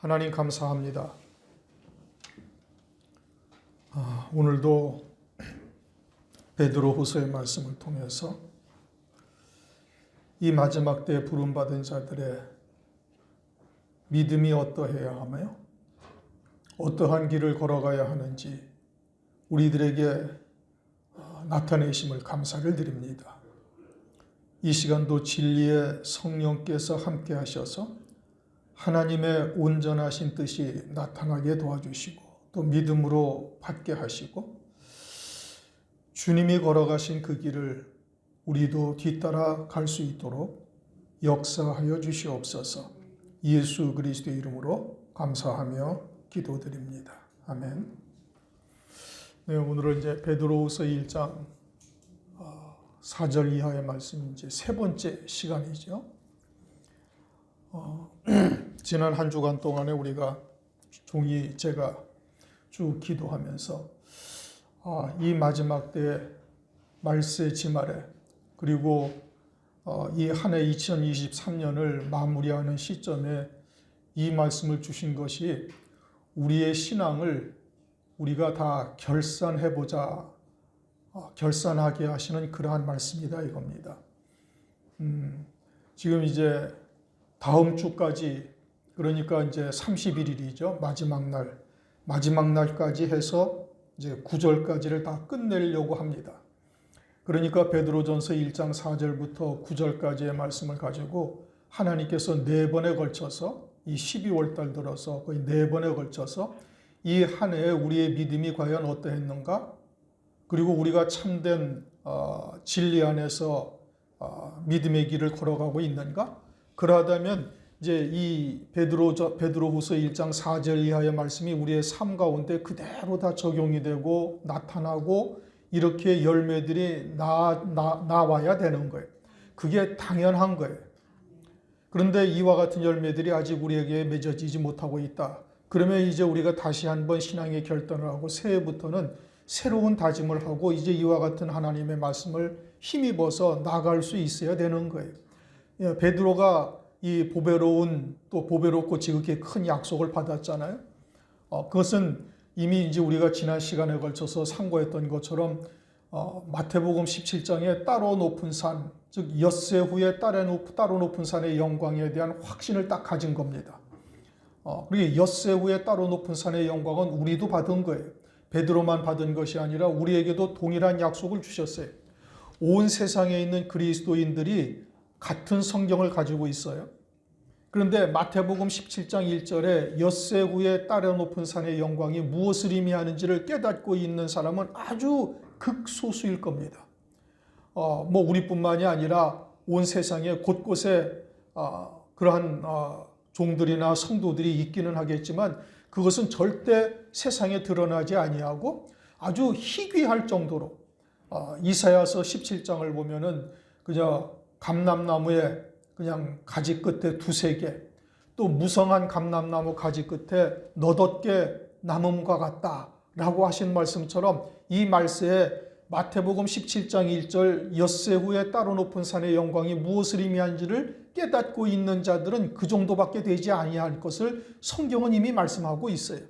하나님 감사합니다. 오늘도 베드로후서의 말씀을 통해서 이 마지막 때에 부름받은 자들의 믿음이 어떠해야 하며 어떠한 길을 걸어가야 하는지 우리들에게 나타내심을 감사를 드립니다. 이 시간도 진리의 성령께서 함께 하셔서 하나님의 온전하신 뜻이 나타나게 도와주시고 또 믿음으로 받게 하시고 주님이 걸어가신 그 길을 우리도 뒤따라 갈 수 있도록 역사하여 주시옵소서. 예수 그리스도의 이름으로 감사하며 기도드립니다. 아멘. 네, 오늘은 이제 베드로후서 1장 4절 이하의 말씀 이제 세 번째 시간이죠. 지난 한 주간 동안에 우리가 제가 쭉 기도하면서 이 마지막 때 말세 지말에 그리고 이 한 해 2023년을 마무리하는 시점에 이 말씀을 주신 것이 우리의 신앙을 우리가 다 결산해보자, 결산하게 하시는 그러한 말씀이다 이겁니다. 지금 이제 다음 주까지 그러니까 이제 31일이죠. 마지막 날까지 해서 이제 9절까지를 다 끝내려고 합니다. 그러니까 베드로전서 1장 4절부터 9절까지의 말씀을 가지고 하나님께서 4번에 걸쳐서 이 12월 달 들어서 거의 4번에 걸쳐서 이 한 해에 우리의 믿음이 과연 어떠했는가? 그리고 우리가 참된 진리 안에서 믿음의 길을 걸어가고 있는가? 그러하다면 이제 이 베드로후서 1장 4절 이하의 말씀이 우리의 삶 가운데 그대로 다 적용이 되고 나타나고 이렇게 열매들이 나와야 되는 거예요. 그게 당연한 거예요. 그런데 이와 같은 열매들이 아직 우리에게 맺어지지 못하고 있다. 그러면 이제 우리가 다시 한번 신앙의 결단을 하고 새해부터는 새로운 다짐을 하고 이제 이와 같은 하나님의 말씀을 힘입어서 나갈 수 있어야 되는 거예요. 베드로가 이 보배롭고 지극히 큰 약속을 받았잖아요. 그것은 이미 이제 우리가 지난 시간에 걸쳐서 상고했던 것처럼 마태복음 17장에 따로 높은 산, 즉 엿새 후에 따로 높은 산의 영광에 대한 확신을 딱 가진 겁니다. 그리고 엿새 후에 따로 높은 산의 영광은 우리도 받은 거예요. 베드로만 받은 것이 아니라 우리에게도 동일한 약속을 주셨어요. 온 세상에 있는 그리스도인들이 같은 성경을 가지고 있어요. 그런데 마태복음 17장 1절에 엿새 후에 따로 높은 산의 영광이 무엇을 의미하는지를 깨닫고 있는 사람은 아주 극소수일 겁니다. 우리뿐만이 아니라 온 세상에 곳곳에 그러한 종들이나 성도들이 있기는 하겠지만 그것은 절대 세상에 드러나지 아니하고 아주 희귀할 정도로 이사야서 17장을 보면은 그저 감람나무에 그냥 가지 끝에 2-3개 또 무성한 감람나무 가지 끝에 너덧게 남음과 같다라고 하신 말씀처럼 이 말세에 마태복음 17장 1절 엿새 후에 따로 높은 산의 영광이 무엇을 의미하는지를 깨닫고 있는 자들은 그 정도밖에 되지 아니할 것을 성경은 이미 말씀하고 있어요.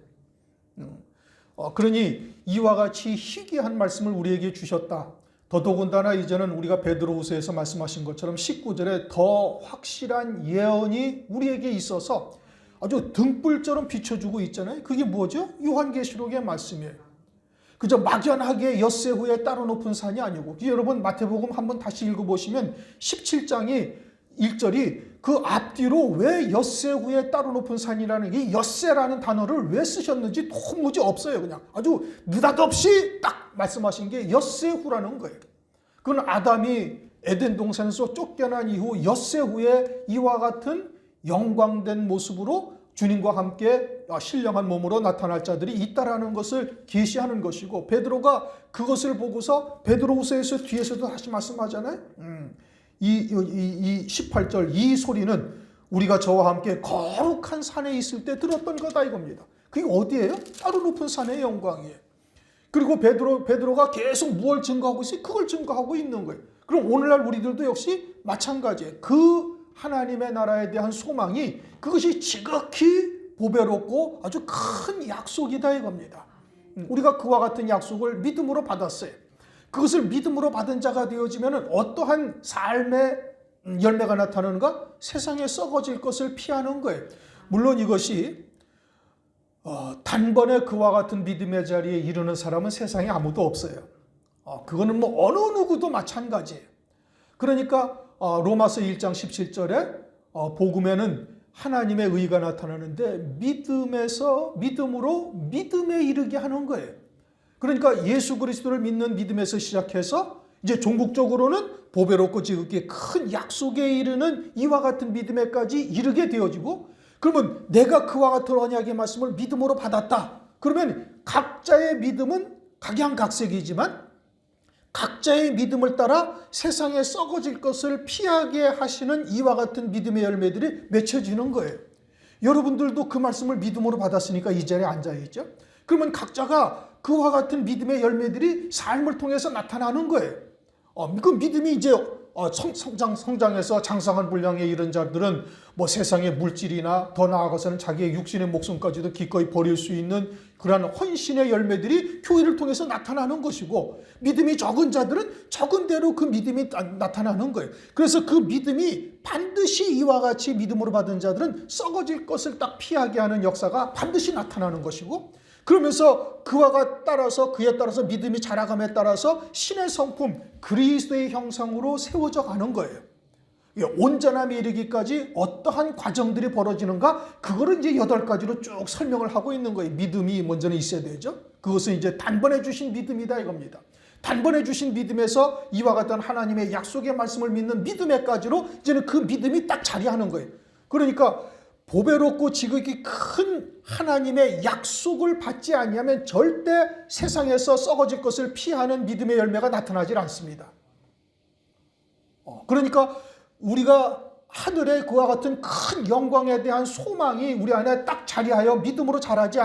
그러니 이와 같이 희귀한 말씀을 우리에게 주셨다. 더더군다나 이제는 우리가 베드로후서에서 말씀하신 것처럼 19절에 더 확실한 예언이 우리에게 있어서 아주 등불처럼 비춰주고 있잖아요. 그게 뭐죠? 요한계시록의 말씀이에요. 그저 막연하게 엿새 후에 따로 높은 산이 아니고 여러분 마태복음 한번 다시 읽어보시면 17장이 1절이 그 앞뒤로 왜 엿새 후에 따로 높은 산이라는 이 엿새라는 단어를 왜 쓰셨는지 도무지 없어요. 그냥 아주 느닷없이 딱 말씀하신 게 엿새 후라는 거예요. 그건 아담이 에덴 동산에서 쫓겨난 이후 엿새 후에 이와 같은 영광된 모습으로 주님과 함께 신령한 몸으로 나타날 자들이 있다라는 것을 계시하는 것이고 베드로가 그것을 보고서 베드로후서에서 뒤에서도 다시 말씀하잖아요. 이 18절 이 소리는 우리가 저와 함께 거룩한 산에 있을 때 들었던 거다 이겁니다. 그게 어디예요? 따로 높은 산의 영광이에요. 그리고 베드로가 계속 무엇을 증거하고 있어요? 그걸 증거하고 있는 거예요. 그럼 오늘날 우리들도 역시 마찬가지예요. 그 하나님의 나라에 대한 소망이 그것이 지극히 보배롭고 아주 큰 약속이다 이겁니다. 우리가 그와 같은 약속을 믿음으로 받았어요. 그것을 믿음으로 받은 자가 되어지면 어떠한 삶의 열매가 나타나는가? 세상에 썩어질 것을 피하는 거예요. 물론 이것이 단번에 그와 같은 믿음의 자리에 이르는 사람은 세상에 아무도 없어요. 그거는 뭐 어느 누구도 마찬가지예요. 그러니까 로마서 1장 17절에 복음에는 하나님의 의가 나타나는데 믿음으로 믿음에 이르게 하는 거예요. 그러니까 예수 그리스도를 믿는 믿음에서 시작해서 이제 종국적으로는 보배롭고 지극히 큰 약속에 이르는 이와 같은 믿음에까지 이르게 되어지고, 그러면 내가 그와 같은 언약의 말씀을 믿음으로 받았다. 그러면 각자의 믿음은 각양각색이지만 각자의 믿음을 따라 세상에 썩어질 것을 피하게 하시는 이와 같은 믿음의 열매들이 맺혀지는 거예요. 여러분들도 그 말씀을 믿음으로 받았으니까 이 자리에 앉아있죠. 그러면 각자가 그와 같은 믿음의 열매들이 삶을 통해서 나타나는 거예요. 그 믿음이 이제 성장해서 장성한 분량에 이른 자들은 뭐 세상의 물질이나 더 나아가서는 자기의 육신의 목숨까지도 기꺼이 버릴 수 있는 그러한 헌신의 열매들이 교회를 통해서 나타나는 것이고, 믿음이 적은 자들은 적은 대로 그 믿음이 나타나는 거예요. 그래서 그 믿음이 반드시 이와 같이 믿음으로 받은 자들은 썩어질 것을 딱 피하게 하는 역사가 반드시 나타나는 것이고, 그러면서 그에 따라서 믿음이 자라감에 따라서 신의 성품 그리스도의 형상으로 세워져 가는 거예요. 온전함에 이르기까지 어떠한 과정들이 벌어지는가, 그거를 이제 8가지로 쭉 설명을 하고 있는 거예요. 믿음이 먼저는 있어야 되죠. 그것은 이제 단번에 주신 믿음이다 이겁니다. 단번에 주신 믿음에서 이와 같은 하나님의 약속의 말씀을 믿는 믿음에까지로 이제는 그 믿음이 딱 자리하는 거예요. 그러니까 보배롭고 지극히 큰 하나님의 약속을 받지 아니하면 절대 세상에서 썩어질 것을 피하는 믿음의 열매가 나타나질 않습니다. 그러니까 우리가 하늘의 그와 같은 큰 영광에 대한 소망이 우리 안에 딱 자리하지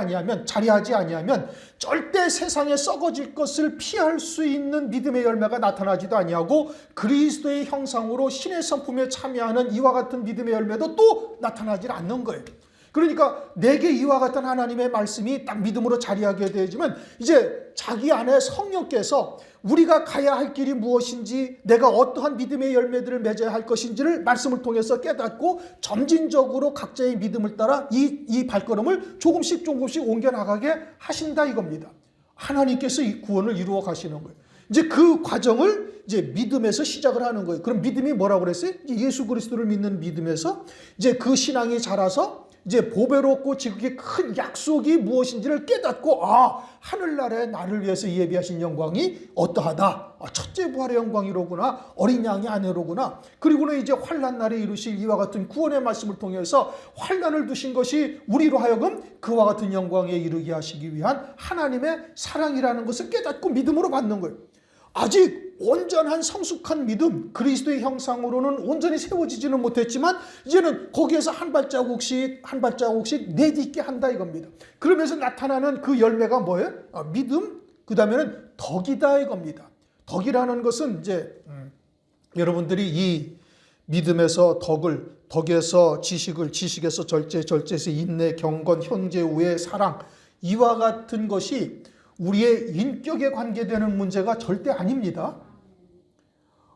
아니하면 절대 세상에 썩어질 것을 피할 수 있는 믿음의 열매가 나타나지도 아니하고, 그리스도의 형상으로 신의 성품에 참여하는 이와 같은 믿음의 열매도 또 나타나질 않는 거예요. 그러니까 내게 이와 같은 하나님의 말씀이 딱 믿음으로 자리하게 되지만 이제 자기 안에 성령께서 우리가 가야 할 길이 무엇인지, 내가 어떠한 믿음의 열매들을 맺어야 할 것인지를 말씀을 통해서 깨닫고 점진적으로 각자의 믿음을 따라 이 발걸음을 조금씩 옮겨나가게 하신다 이겁니다. 하나님께서 이 구원을 이루어 가시는 거예요. 이제 그 과정을 이제 믿음에서 시작을 하는 거예요. 그럼 믿음이 뭐라고 그랬어요? 예수 그리스도를 믿는 믿음에서 이제 그 신앙이 자라서 이제 보배롭고 지극히 큰 약속이 무엇인지를 깨닫고, 하늘나라에 나를 위해서 예비하신 영광이 어떠하다. 첫째 부활의 영광이로구나. 어린 양의 아내로구나. 그리고는 이제 환난 날에 이루실 이와 같은 구원의 말씀을 통해서 환난을 두신 것이 우리로 하여금 그와 같은 영광에 이르게 하시기 위한 하나님의 사랑이라는 것을 깨닫고 믿음으로 받는 거예요. 아직 온전한 성숙한 믿음, 그리스도의 형상으로는 온전히 세워지지는 못했지만 이제는 거기에서 한 발자국씩 내딛게 한다 이겁니다. 그러면서 나타나는 그 열매가 뭐예요? 믿음, 그 다음에는 덕이다 이겁니다. 덕이라는 것은 이제 여러분들이 이 믿음에서 덕에서 지식을, 지식에서 절제, 절제에서 인내, 경건, 형제, 우애, 사랑, 이와 같은 것이 우리의 인격에 관계되는 문제가 절대 아닙니다.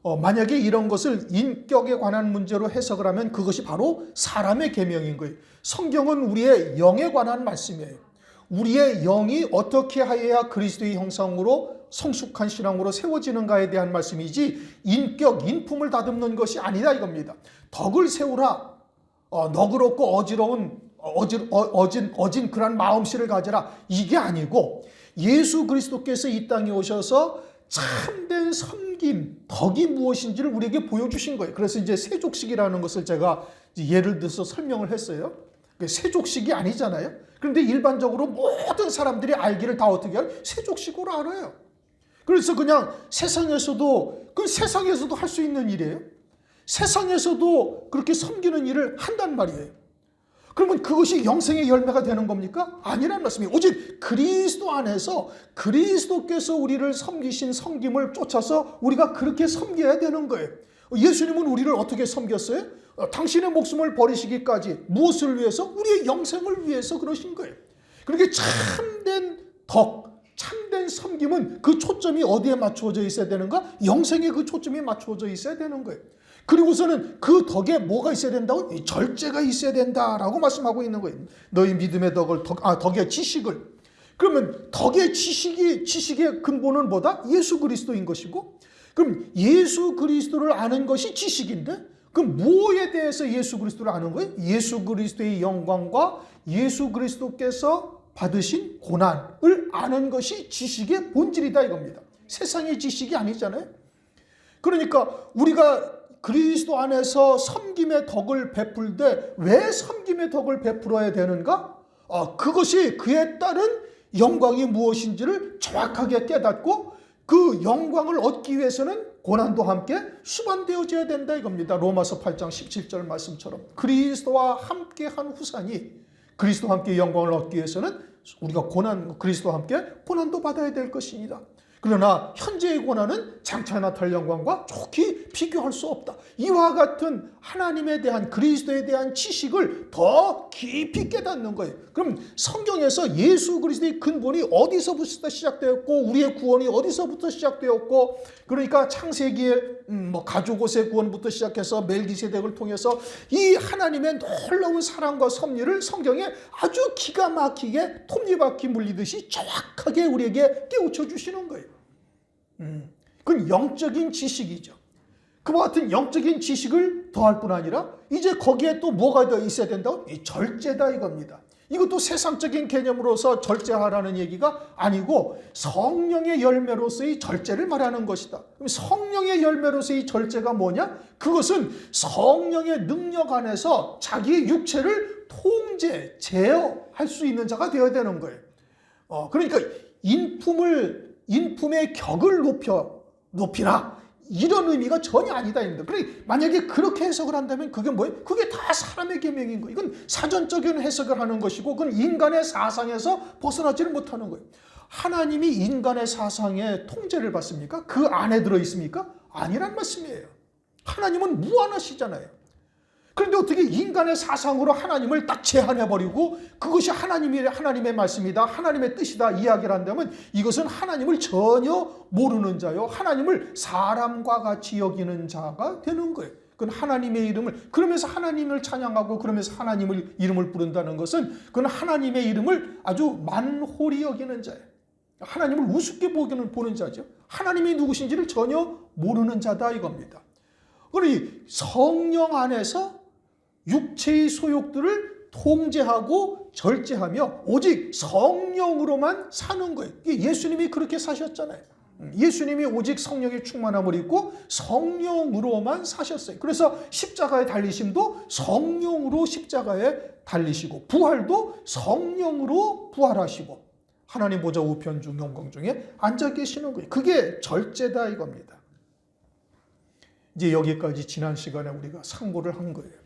만약에 이런 것을 인격에 관한 문제로 해석을 하면 그것이 바로 사람의 계명인 거예요. 성경은 우리의 영에 관한 말씀이에요. 우리의 영이 어떻게 하여야 그리스도의 형상으로 성숙한 신앙으로 세워지는가에 대한 말씀이지, 인격, 인품을 다듬는 것이 아니다 이겁니다. 덕을 세우라. 너그럽고 어진 그런 마음씨를 가져라. 이게 아니고, 예수 그리스도께서 이 땅에 오셔서 참된 섬김, 덕이 무엇인지를 우리에게 보여주신 거예요. 그래서 이제 세족식이라는 것을 제가 예를 들어서 설명을 했어요. 세족식이 아니잖아요. 그런데 일반적으로 모든 사람들이 알기를 다 어떻게 해요? 세족식으로 알아요. 그래서 그냥 세상에서도 할 수 있는 일이에요. 세상에서도 그렇게 섬기는 일을 한단 말이에요. 그러면 그것이 영생의 열매가 되는 겁니까? 아니란 말씀이에요. 오직 그리스도 안에서 그리스도께서 우리를 섬기신 섬김을 쫓아서 우리가 그렇게 섬겨야 되는 거예요. 예수님은 우리를 어떻게 섬겼어요? 당신의 목숨을 버리시기까지 무엇을 위해서? 우리의 영생을 위해서 그러신 거예요. 그렇게 참된 참된 섬김은 그 초점이 어디에 맞추어져 있어야 되는가? 영생에 그 초점이 맞추어져 있어야 되는 거예요. 그리고서는 그 덕에 뭐가 있어야 된다고? 절제가 있어야 된다라고 말씀하고 있는 거예요. 너희 믿음의 덕의 지식을. 그러면 덕의 지식의 근본은 뭐다? 예수 그리스도인 것이고, 그럼 예수 그리스도를 아는 것이 지식인데, 그럼 무엇에 대해서 예수 그리스도를 아는 거예요? 예수 그리스도의 영광과 예수 그리스도께서 받으신 고난을 아는 것이 지식의 본질이다 이겁니다. 세상의 지식이 아니잖아요. 그러니까 우리가 그리스도 안에서 섬김의 덕을 베풀되 왜 섬김의 덕을 베풀어야 되는가? 그것이 그에 따른 영광이 무엇인지를 정확하게 깨닫고 그 영광을 얻기 위해서는 고난도 함께 수반되어져야 된다 이겁니다. 로마서 8장 17절 말씀처럼 그리스도와 함께한 후산이 그리스도와 함께 영광을 얻기 위해서는 우리가 그리스도와 함께 고난도 받아야 될 것입니다. 그러나 현재의 고난은 장차 나타날 영광과 좋게 비교할 수 없다. 이와 같은 하나님에 대한 그리스도에 대한 지식을 더 깊이 깨닫는 거예요. 그럼 성경에서 예수 그리스도의 근본이 어디서부터 시작되었고 우리의 구원이 어디서부터 시작되었고 그러니까 창세기의 가죽옷의 구원부터 시작해서 멜기세덱을 통해서 이 하나님의 놀라운 사랑과 섭리를 성경에 아주 기가 막히게 톱니바퀴 물리듯이 정확하게 우리에게 깨우쳐 주시는 거예요. 그건 영적인 지식이죠. 그와 같은 영적인 지식을 더할 뿐 아니라 이제 거기에 또 뭐가 더 있어야 된다고? 이 절제다 이겁니다. 이것도 세상적인 개념으로서 절제하라는 얘기가 아니고 성령의 열매로서의 절제를 말하는 것이다. 그럼 성령의 열매로서의 절제가 뭐냐? 그것은 성령의 능력 안에서 자기의 육체를 통제, 제어할 수 있는 자가 되어야 되는 거예요. 그러니까 인품의 격을 높이라 이런 의미가 전혀 아니다. 그러니까 만약에 그렇게 해석을 한다면 그게 뭐예요? 그게 다 사람의 계명인 거예요. 이건 사전적인 해석을 하는 것이고 그건 인간의 사상에서 벗어나지를 못하는 거예요. 하나님이 인간의 사상에 통제를 받습니까? 그 안에 들어있습니까? 아니란 말씀이에요. 하나님은 무한하시잖아요. 그런데 어떻게 인간의 사상으로 하나님을 딱 제한해버리고 그것이 하나님의 말씀이다, 하나님의 뜻이다 이야기를 한다면 이것은 하나님을 전혀 모르는 자요, 하나님을 사람과 같이 여기는 자가 되는 거예요. 그건 하나님의 이름을, 그러면서 하나님을 찬양하고 그러면서 하나님의 이름을 부른다는 것은 그건 하나님의 이름을 아주 만홀히 여기는 자예요. 하나님을 우습게 보는 자죠. 하나님이 누구신지를 전혀 모르는 자다 이겁니다. 그러니 성령 안에서 육체의 소욕들을 통제하고 절제하며 오직 성령으로만 사는 거예요. 예수님이 그렇게 사셨잖아요. 예수님이 오직 성령의 충만함을 입고 성령으로만 사셨어요. 그래서 십자가의 달리심도 성령으로 십자가에 달리시고 부활도 성령으로 부활하시고 하나님 보좌 우편 중 영광 중에 앉아 계시는 거예요. 그게 절제다 이겁니다. 이제 여기까지 지난 시간에 우리가 상고를 한 거예요.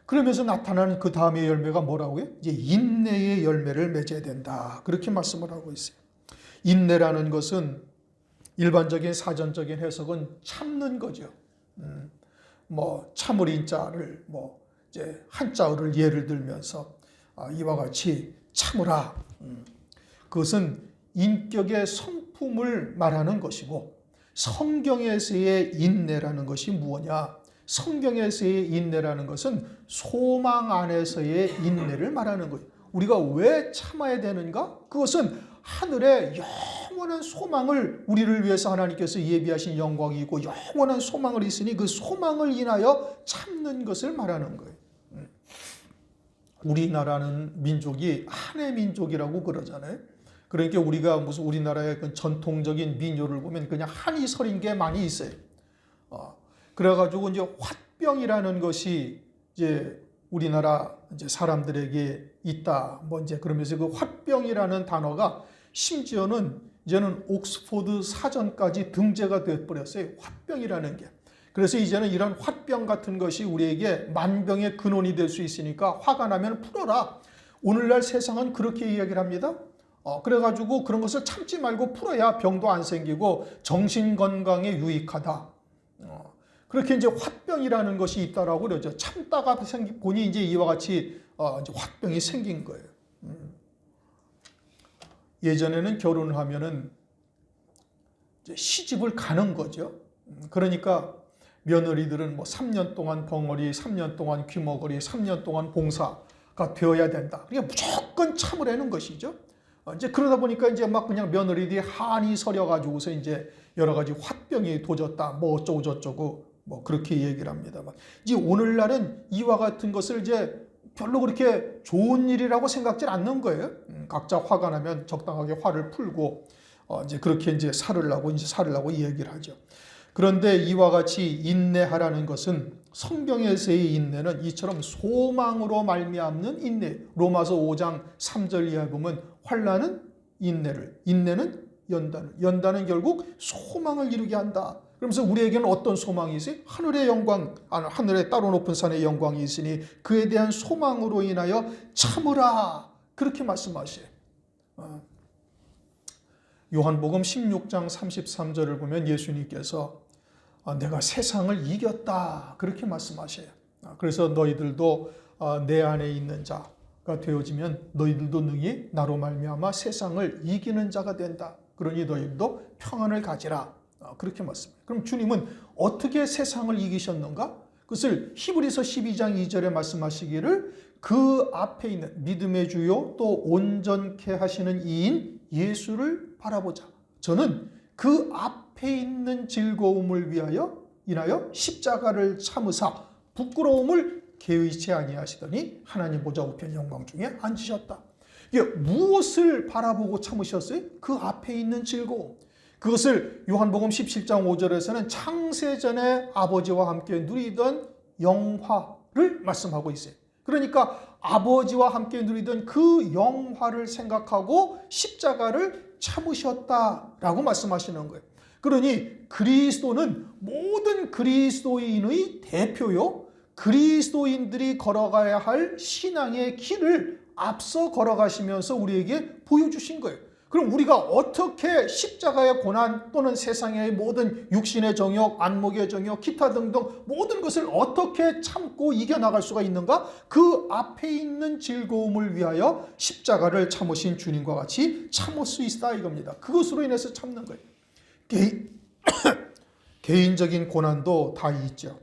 그러면서 나타나는 그 다음의 열매가 뭐라고요? 이제 인내의 열매를 맺어야 된다. 그렇게 말씀을 하고 있어요. 인내라는 것은 일반적인 사전적인 해석은 참는 거죠. 참을 인자를 이제 한자어를 예를 들면서 이와 같이 참으라. 그것은 인격의 성품을 말하는 것이고 성경에서의 인내라는 것이 무엇이냐? 성경에서의 인내라는 것은 소망 안에서의 인내를 말하는 거예요. 우리가 왜 참아야 되는가? 그것은 하늘에 영원한 소망을 우리를 위해서 하나님께서 예비하신 영광이 있고 영원한 소망을 있으니 그 소망을 인하여 참는 것을 말하는 거예요. 우리나라는 민족이 한의 민족이라고 그러잖아요. 그러니까 우리가 무슨 우리나라의 그 전통적인 민요를 보면 그냥 한이 서린 게 많이 있어요. 그래가지고 이제 화병이라는 것이 이제 우리나라 이제 사람들에게 있다. 이제 그러면서 그 화병이라는 단어가 심지어는 이제는 옥스포드 사전까지 등재가 되어버렸어요. 화병이라는 게. 그래서 이제는 이런 화병 같은 것이 우리에게 만병의 근원이 될 수 있으니까 화가 나면 풀어라. 오늘날 세상은 그렇게 이야기를 합니다. 그래가지고 그런 것을 참지 말고 풀어야 병도 안 생기고 정신 건강에 유익하다. 그렇게 이제 화병이라는 것이 있다라고 그러죠. 참다가 보니 이제 이와 같이 이제 화병이 생긴 거예요. 예전에는 결혼을 하면은 이제 시집을 가는 거죠. 그러니까 며느리들은 뭐 3년 동안 벙어리, 3년 동안 귀머거리, 3년 동안 봉사가 되어야 된다. 그러니까 무조건 참으라는 것이죠. 이제 그러다 보니까 이제 막 그냥 며느리들이 한이 서려가지고서 이제 여러 가지 화병이 도졌다, 뭐 어쩌고 저쩌고 뭐 그렇게 얘기를 합니다만, 이제 오늘날은 이와 같은 것을 이제 별로 그렇게 좋은 일이라고 생각지 않는 거예요. 각자 화가 나면 적당하게 화를 풀고 이제 그렇게 이제 살으려고 얘기를 하죠. 그런데 이와 같이 인내하라는 것은 성경에서의 인내는 이처럼 소망으로 말미암는 인내. 로마서 5장 3절 이하에 보면 환난은 인내를, 인내는 연단을, 연단은 결국 소망을 이루게 한다. 그러면서 우리에게는 어떤 소망이 있어요? 하늘의 영광, 하늘의 따로 높은 산의 영광이 있으니 그에 대한 소망으로 인하여 참으라. 그렇게 말씀하셔요. 요한복음 16장 33절을 보면 예수님께서 내가 세상을 이겼다. 그렇게 말씀하셔요. 그래서 너희들도 내 안에 있는 자가 되어지면 너희들도 능히 나로 말미암아 세상을 이기는 자가 된다. 그러니 너희들도 평안을 가지라. 그렇게 말씀해요. 그럼 주님은 어떻게 세상을 이기셨는가? 그것을 히브리서 12장 2절에 말씀하시기를 그 앞에 있는 믿음의 주요 또 온전케 하시는 이인 예수를 바라보자. 저는 그 앞에 있는 즐거움을 인하여 십자가를 참으사 부끄러움을 개의치 아니하시더니 하나님 보좌 우편 영광 중에 앉으셨다. 이게 무엇을 바라보고 참으셨어요? 그 앞에 있는 즐거움. 그것을 요한복음 17장 5절에서는 창세전에 아버지와 함께 누리던 영화를 말씀하고 있어요. 그러니까 아버지와 함께 누리던 그 영화를 생각하고 십자가를 참으셨다라고 말씀하시는 거예요. 그러니 그리스도는 모든 그리스도인의 대표요. 그리스도인들이 걸어가야 할 신앙의 길을 앞서 걸어가시면서 우리에게 보여주신 거예요. 그럼 우리가 어떻게 십자가의 고난 또는 세상의 모든 육신의 정욕, 안목의 정욕, 기타 등등 모든 것을 어떻게 참고 이겨나갈 수가 있는가? 그 앞에 있는 즐거움을 위하여 십자가를 참으신 주님과 같이 참을 수 있다 이겁니다. 그것으로 인해서 참는 거예요. 개인적인 고난도 다 있죠.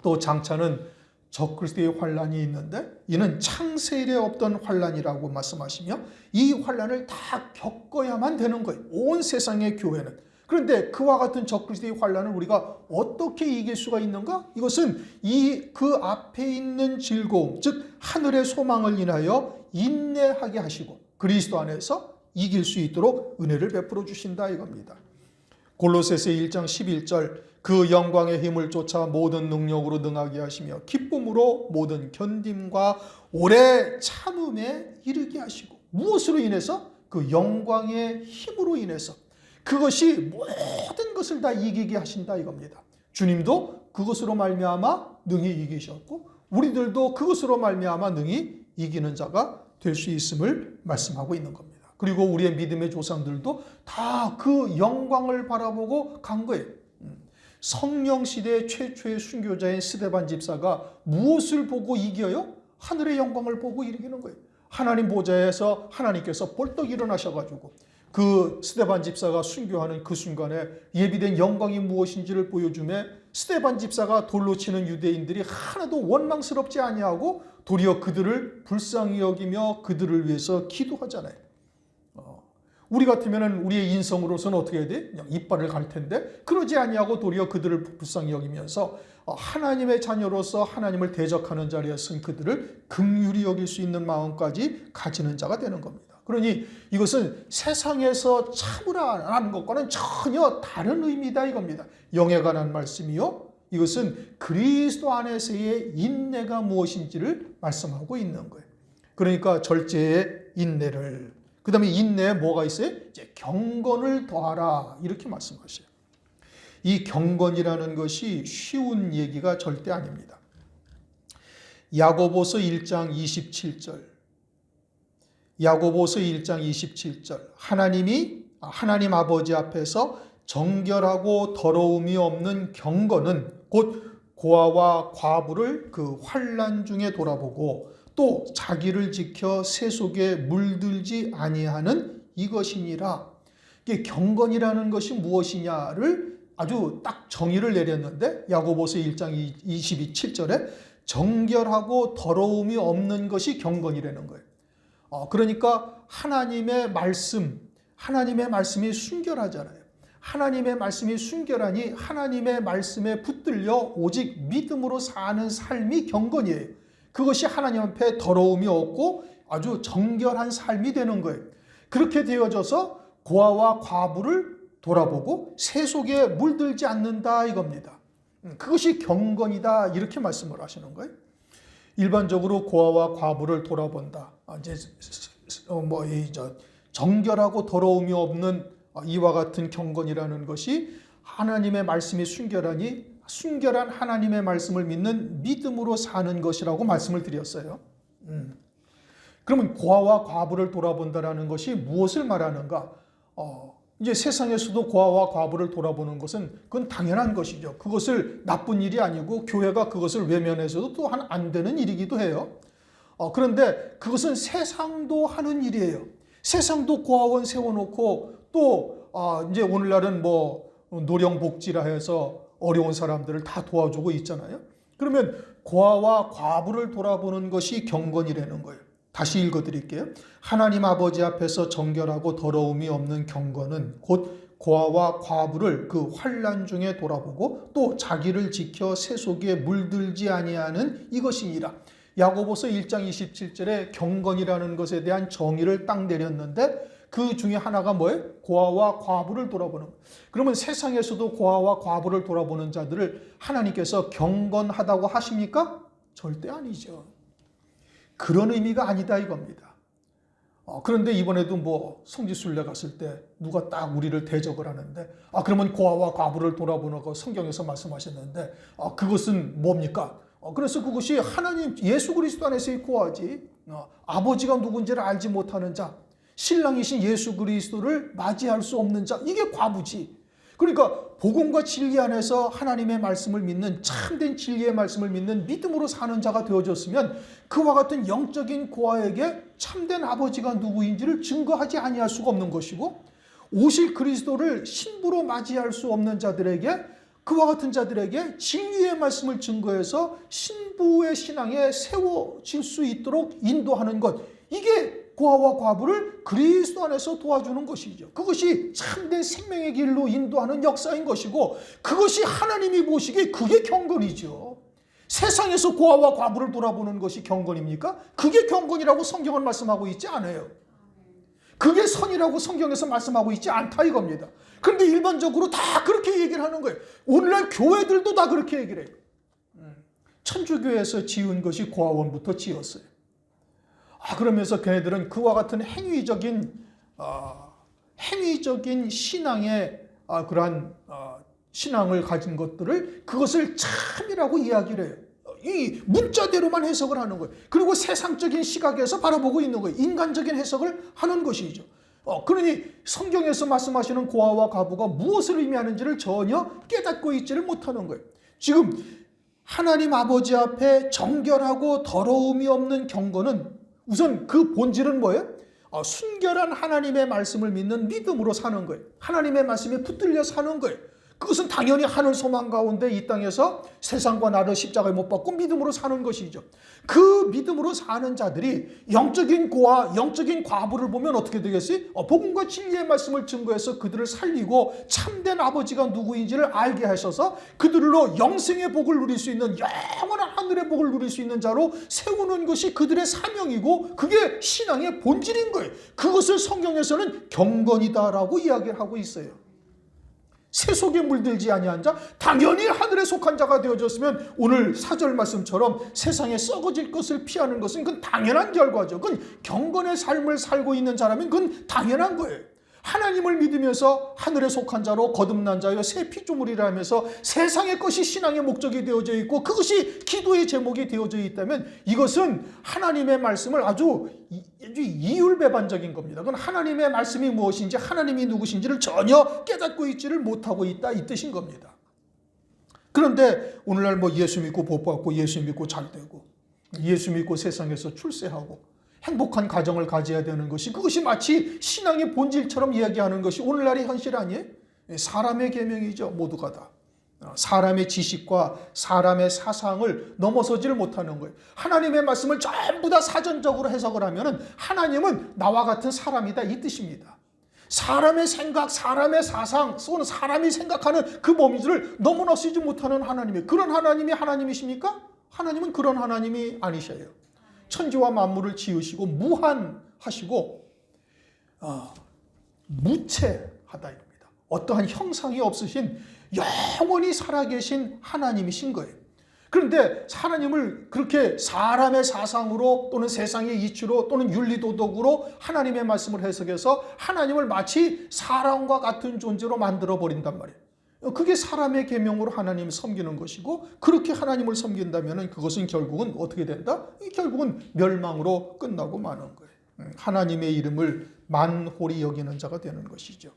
또 장차는 적그리스도의 환란이 있는데 이는 창세 이래 없던 환란이라고 말씀하시며 이 환란을 다 겪어야만 되는 거예요. 온 세상의 교회는. 그런데 그와 같은 적그리스도의 환란을 우리가 어떻게 이길 수가 있는가? 이것은 그 앞에 있는 즐거움, 즉 하늘의 소망을 인하여 인내하게 하시고 그리스도 안에서 이길 수 있도록 은혜를 베풀어 주신다 이겁니다. 골로새서 1장 11절 그 영광의 힘을 쫓아 모든 능력으로 능하게 하시며 기쁨으로 모든 견딤과 오래 참음에 이르게 하시고 무엇으로 인해서? 그 영광의 힘으로 인해서 그것이 모든 것을 다 이기게 하신다 이겁니다. 주님도 그것으로 말미암아 능히 이기셨고 우리들도 그것으로 말미암아 능히 이기는 자가 될 수 있음을 말씀하고 있는 겁니다. 그리고 우리의 믿음의 조상들도 다 그 영광을 바라보고 간 거예요. 성령 시대 최초의 순교자인 스데반 집사가 무엇을 보고 이겨요? 하늘의 영광을 보고 이기는 거예요. 하나님 보좌에서 하나님께서 벌떡 일어나셔가지고 그 스데반 집사가 순교하는 그 순간에 예비된 영광이 무엇인지를 보여주며 스데반 집사가 돌로 치는 유대인들이 하나도 원망스럽지 아니하고 도리어 그들을 불쌍히 여기며 그들을 위해서 기도하잖아요. 우리 같으면 우리의 인성으로서는 어떻게 해야 돼? 그냥 이빨을 갈 텐데 그러지 아니하고 도리어 그들을 불쌍히 여기면서 하나님의 자녀로서 하나님을 대적하는 자리에 쓴 그들을 긍휼히 여길 수 있는 마음까지 가지는 자가 되는 겁니다. 그러니 이것은 세상에서 참으라라는 것과는 전혀 다른 의미다 이겁니다. 영에 관한 말씀이요. 이것은 그리스도 안에서의 인내가 무엇인지를 말씀하고 있는 거예요. 그러니까 절제의 인내를 그 다음에 인내에 뭐가 있어요? 이제 경건을 더하라 이렇게 말씀하셔요. 이 경건이라는 것이 쉬운 얘기가 절대 아닙니다. 야고보서 1장 27절 야고보서 1장 27절 하나님 아버지 앞에서 정결하고 더러움이 없는 경건은 곧 고아와 과부를 그 환난 중에 돌아보고 또 자기를 지켜 새 속에 물들지 아니하는 이것이니라. 이게 경건이라는 것이 무엇이냐를 아주 딱 정의를 내렸는데 야고보서 1장 27절에 정결하고 더러움이 없는 것이 경건이라는 거예요. 그러니까 하나님의 말씀이 순결하잖아요. 하나님의 말씀이 순결하니 하나님의 말씀에 붙들려 오직 믿음으로 사는 삶이 경건이에요. 그것이 하나님 앞에 더러움이 없고 아주 정결한 삶이 되는 거예요. 그렇게 되어져서 고아와 과부를 돌아보고 새 속에 물들지 않는다 이겁니다. 그것이 경건이다 이렇게 말씀을 하시는 거예요. 일반적으로 고아와 과부를 돌아본다. 이제 정결하고 더러움이 없는 이와 같은 경건이라는 것이 하나님의 말씀이 순결하니 순결한 하나님의 말씀을 믿는 믿음으로 사는 것이라고 말씀을 드렸어요. 그러면 고아와 과부를 돌아본다라는 것이 무엇을 말하는가? 이제 세상에서도 고아와 과부를 돌아보는 것은 그건 당연한 것이죠. 그것을 나쁜 일이 아니고 교회가 그것을 외면해서도 또 안 되는 일이기도 해요. 그런데 그것은 세상도 하는 일이에요. 세상도 고아원 세워놓고 또 이제 오늘날은 노령복지라 해서 어려운 사람들을 다 도와주고 있잖아요. 그러면 고아와 과부를 돌아보는 것이 경건이라는 거예요. 다시 읽어드릴게요. 하나님 아버지 앞에서 정결하고 더러움이 없는 경건은 곧 고아와 과부를 그 환난 중에 돌아보고 또 자기를 지켜 새 속에 물들지 아니하는 이것이니라. 야고보서 1장 27절에 경건이라는 것에 대한 정의를 딱 내렸는데 그 중에 하나가 뭐예요? 고아와 과부를 돌아보는 거예요. 그러면 세상에서도 고아와 과부를 돌아보는 자들을 하나님께서 경건하다고 하십니까? 절대 아니죠. 그런 의미가 아니다 이겁니다. 그런데 이번에도 성지순례 갔을 때 누가 딱 우리를 대접을 하는데 그러면 고아와 과부를 돌아보는 거 성경에서 말씀하셨는데 그것은 뭡니까? 그래서 그것이 하나님 예수 그리스도 안에서의 고아지 아버지가 누군지를 알지 못하는 자 신랑이신 예수 그리스도를 맞이할 수 없는 자 이게 과부지. 그러니까 복음과 진리 안에서 하나님의 말씀을 믿는 참된 진리의 말씀을 믿는 믿음으로 사는 자가 되어졌으면 그와 같은 영적인 고아에게 참된 아버지가 누구인지를 증거하지 아니할 수가 없는 것이고 오실 그리스도를 신부로 맞이할 수 없는 자들에게 그와 같은 자들에게 진리의 말씀을 증거해서 신부의 신앙에 세워질 수 있도록 인도하는 것 이게 고아와 과부를 그리스도 안에서 도와주는 것이죠. 그것이 참된 생명의 길로 인도하는 역사인 것이고 그것이 하나님이 보시기에 그게 경건이죠. 세상에서 고아와 과부를 돌아보는 것이 경건입니까? 그게 경건이라고 성경은 말씀하고 있지 않아요. 그게 선이라고 성경에서 말씀하고 있지 않다 이겁니다. 그런데 일반적으로 다 그렇게 얘기를 하는 거예요. 오늘날 교회들도 다 그렇게 얘기를 해요. 천주교에서 지은 것이 고아원부터 지었어요. 그러면서 걔네들은 그와 같은 행위적인 신앙의 그러한 신앙을 가진 것들을 그것을 참이라고 이야기를 해요. 이 문자대로만 해석을 하는 거예요. 그리고 세상적인 시각에서 바라보고 있는 거예요. 인간적인 해석을 하는 것이죠. 그러니 성경에서 말씀하시는 고아와 과부가 무엇을 의미하는지를 전혀 깨닫고 있지를 못하는 거예요. 지금 하나님 아버지 앞에 정결하고 더러움이 없는 경건은 우선 그 본질은 뭐예요? 순결한 하나님의 말씀을 믿는 믿음으로 사는 거예요. 하나님의 말씀에 붙들려 사는 거예요. 그것은 당연히 하늘 소망 가운데 이 땅에서 세상과 나를 십자가에 못 박고 믿음으로 사는 것이죠. 그 믿음으로 사는 자들이 영적인 고아, 영적인 과부를 보면 어떻게 되겠어요? 복음과 진리의 말씀을 증거해서 그들을 살리고 참된 아버지가 누구인지를 알게 하셔서 그들로 영생의 복을 누릴 수 있는 영원한 하늘의 복을 누릴 수 있는 자로 세우는 것이 그들의 사명이고 그게 신앙의 본질인 거예요. 그것을 성경에서는 경건이다라고 이야기를 하고 있어요. 새 속에 물들지 아니한 자, 당연히 하늘에 속한 자가 되어졌으면 오늘 사절 말씀처럼 세상에 썩어질 것을 피하는 것은 그건 당연한 결과죠. 그건 경건의 삶을 살고 있는 자라면 그건 당연한 거예요. 하나님을 믿으면서 하늘에 속한 자로 거듭난 자여 새 피조물이라 하면서 세상의 것이 신앙의 목적이 되어져 있고 그것이 기도의 제목이 되어져 있다면 이것은 하나님의 말씀을 아주 이율배반적인 겁니다. 그건 하나님의 말씀이 무엇인지 하나님이 누구신지를 전혀 깨닫고 있지를 못하고 있다 이 뜻인 겁니다. 그런데 오늘날 뭐 예수 믿고 복 받고 예수 믿고 잘 되고 예수 믿고 세상에서 출세하고 행복한 가정을 가져야 되는 것이, 그것이 마치 신앙의 본질처럼 이야기하는 것이 오늘날의 현실 아니에요? 사람의 계명이죠. 모두가 다. 사람의 지식과 사람의 사상을 넘어서지를 못하는 거예요. 하나님의 말씀을 전부 다 사전적으로 해석을 하면 하나님은 나와 같은 사람이다, 이 뜻입니다. 사람의 생각, 사람의 사상, 또는 사람이 생각하는 그 범위를 넘어서지 못하는 하나님이, 그런 하나님이 하나님이십니까? 하나님은 그런 하나님이 아니셔요. 천지와 만물을 지으시고 무한하시고 무체하다. 어떠한 형상이 없으신 영원히 살아계신 하나님이신 거예요. 그런데 하나님을 그렇게 사람의 사상으로 또는 세상의 이치로 또는 윤리도덕으로 하나님의 말씀을 해석해서 하나님을 마치 사람과 같은 존재로 만들어 버린단 말이에요. 그게 사람의 계명으로 하나님을 섬기는 것이고, 그렇게 하나님을 섬긴다면 그것은 결국은 어떻게 된다? 결국은 멸망으로 끝나고 마는 거예요. 하나님의 이름을 만홀히 여기는 자가 되는 것이죠.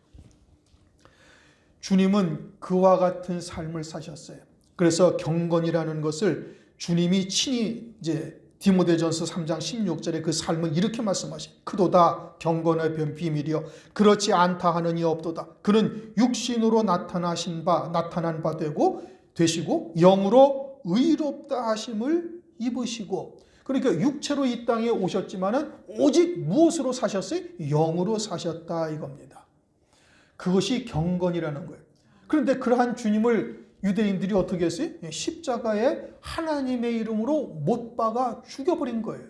주님은 그와 같은 삶을 사셨어요. 그래서 경건이라는 것을 주님이 친히 이제 디모데전서 3장 16절에 그 삶을 이렇게 말씀하셔요. 그도다 경건의 비밀이여 그렇지 않다 하는 이 없도다. 그는 육신으로 나타난 바 되시고 영으로 의롭다 하심을 입으시고. 그러니까 육체로 이 땅에 오셨지만은 오직 무엇으로 사셨어요? 영으로 사셨다 이겁니다. 그것이 경건이라는 거예요. 그런데 그러한 주님을 유대인들이 어떻게 했어요? 십자가에 하나님의 이름으로 못 박아 죽여버린 거예요.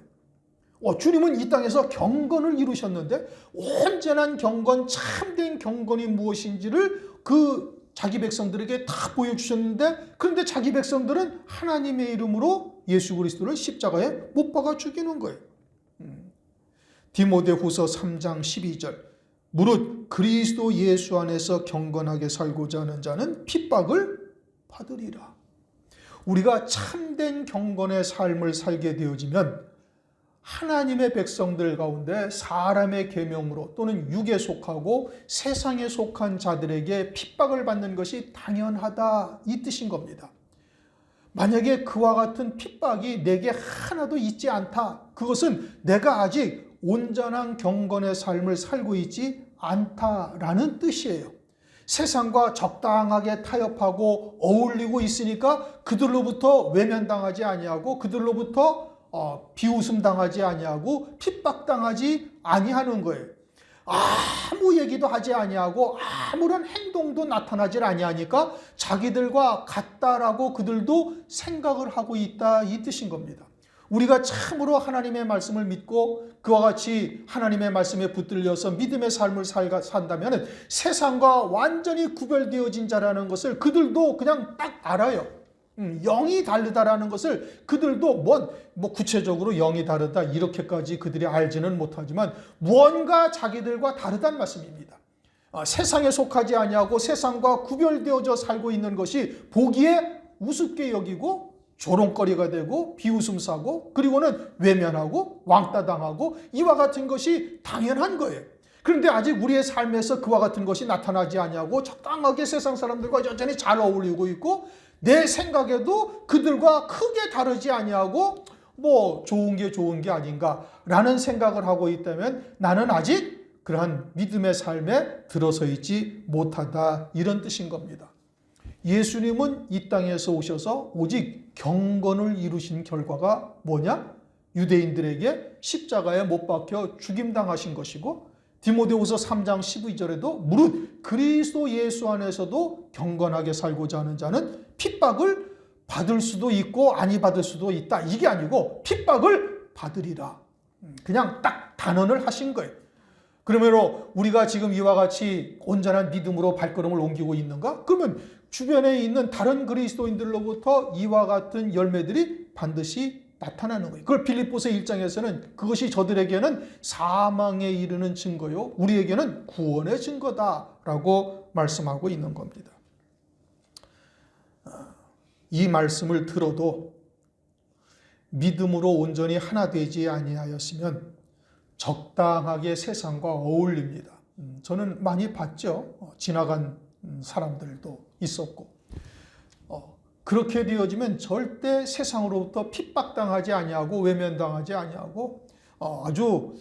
주님은 이 땅에서 경건을 이루셨는데 온전한 경건, 참된 경건이 무엇인지를 그 자기 백성들에게 다 보여주셨는데, 그런데 자기 백성들은 하나님의 이름으로 예수 그리스도를 십자가에 못 박아 죽이는 거예요. 디모데후서 3장 12절 무릇 그리스도 예수 안에서 경건하게 살고자 하는 자는 핍박을 받으리라. 우리가 참된 경건의 삶을 살게 되어지면 하나님의 백성들 가운데 사람의 계명으로 또는 육에 속하고 세상에 속한 자들에게 핍박을 받는 것이 당연하다, 이 뜻인 겁니다. 만약에 그와 같은 핍박이 내게 하나도 있지 않다, 그것은 내가 아직 온전한 경건의 삶을 살고 있지 않다라는 뜻이에요. 세상과 적당하게 타협하고 어울리고 있으니까 그들로부터 외면당하지 아니하고 그들로부터 비웃음 당하지 아니하고 핍박당하지 아니하는 거예요. 아무 얘기도 하지 아니하고 아무런 행동도 나타나질 아니하니까 자기들과 같다라고 그들도 생각을 하고 있다, 이 뜻인 겁니다. 우리가 참으로 하나님의 말씀을 믿고 그와 같이 하나님의 말씀에 붙들려서 믿음의 삶을 산다면 세상과 완전히 구별되어진 자라는 것을 그들도 그냥 딱 알아요. 영이 다르다라는 것을 그들도 뭐 구체적으로 영이 다르다 이렇게까지 그들이 알지는 못하지만 무언가 자기들과 다르다는 말씀입니다. 세상에 속하지 아니하고 세상과 구별되어져 살고 있는 것이 보기에 우습게 여기고 조롱거리가 되고 비웃음 사고 그리고는 외면하고 왕따 당하고 이와 같은 것이 당연한 거예요. 그런데 아직 우리의 삶에서 그와 같은 것이 나타나지 아니하고 적당하게 세상 사람들과 여전히 잘 어울리고 있고 내 생각에도 그들과 크게 다르지 아니하고 뭐 좋은 게 아닌가라는 생각을 하고 있다면 나는 아직 그러한 믿음의 삶에 들어서 있지 못하다, 이런 뜻인 겁니다. 예수님은 이 땅에서 오셔서 오직 경건을 이루신 결과가 뭐냐? 유대인들에게 십자가에 못 박혀 죽임당하신 것이고, 디모데후서 3장 12절에도 무릇 그리스도 예수 안에서도 경건하게 살고자 하는 자는 핍박을 받을 수도 있고 아니 받을 수도 있다. 이게 아니고 핍박을 받으리라. 그냥 딱 단언을 하신 거예요. 그러므로 우리가 지금 이와 같이 온전한 믿음으로 발걸음을 옮기고 있는가? 그러면 주변에 있는 다른 그리스도인들로부터 이와 같은 열매들이 반드시 나타나는 거예요. 그걸 빌립보서 1장에서는 그것이 저들에게는 사망에 이르는 증거요 우리에게는 구원의 증거다라고 말씀하고 있는 겁니다. 이 말씀을 들어도 믿음으로 온전히 하나 되지 아니하였으면 적당하게 세상과 어울립니다. 저는 많이 봤죠. 지나간 사람들도 있었고 그렇게 되어지면 절대 세상으로부터 핍박당하지 아니하고 외면당하지 아니하고 아주